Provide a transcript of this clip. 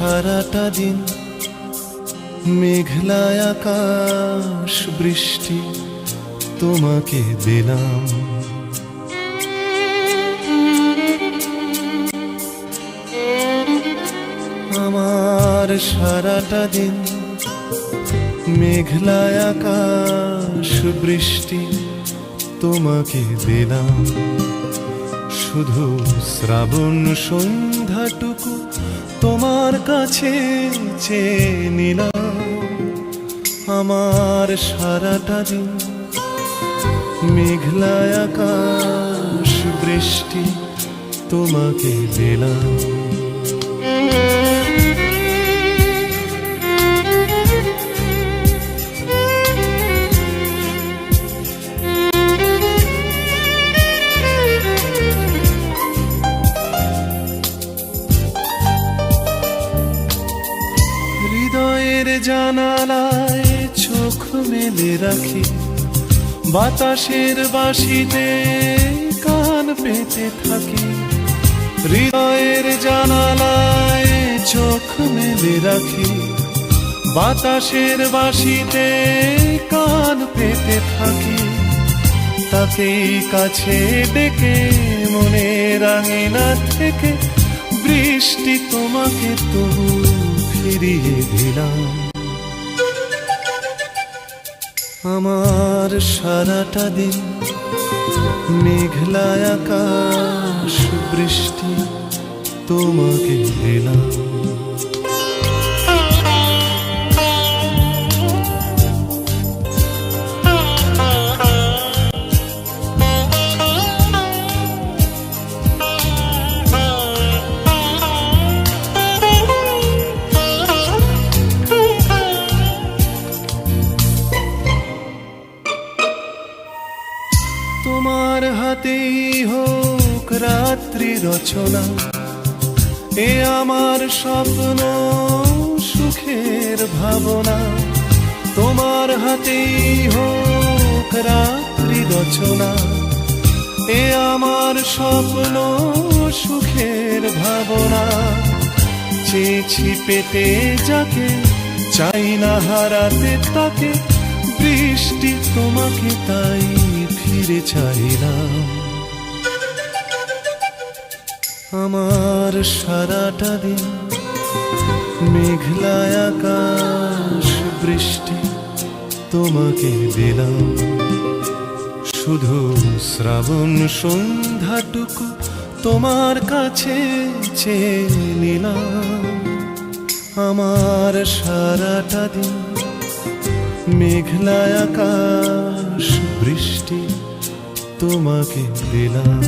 সারাটা দিন মেঘলা আকাশ বৃষ্টি তোমাকে দিলাম। আমার সারাটা দিন মেঘলা আকাশ বৃষ্টি তোমাকে দিলাম। শুধু শ্রাবণ সন্ধ্যাটুকু তোমার কাছে চেয়ে নিলাম। আমার সারাটা দিন মেঘলা আকাশ বৃষ্টি তোমাকে দিলাম। হৃদয়ের জানালায় চোখ মেলে রাখি, বাতাসের বাঁশিতে কান পেতে থাকি। হৃদয়ের জানালায় চোখ মেলে রাখি, বাতাসের বাঁশিতে কান পেতে থাকি। তাকেই কাছে ডেকে মনের আঙিনা থেকে বৃষ্টি তোমাকে তবু ফিরিয়ে দিলাম। আমার সারাটা দিন মেঘলা আকাশ বৃষ্টি তোমাকে দিলাম। তোমার হাতেই হোক রাত্রি রচনা, এ আমার স্বপ্ন সুখের ভাবনা। তোমার হাতেই হোক রাত্রি রচনা, এ আমার স্বপ্ন সুখের ভাবনা। চেয়েছি পেতে যাকে, চাই না হারাতে তাকে, বৃষ্টি তোমাকে তাই ফিরে চাইলাম। আমার সারাটা দিন মেঘলা আকাশ বৃষ্টি তোমাকে দিলাম। শুধু শ্রাবণ সন্ধ্যাটুকু তোমার কাছে চেয়ে নিলাম। আমার সারাটা দিন মেঘলা আকাশ বৃষ্টি তোমাকে দিলাম।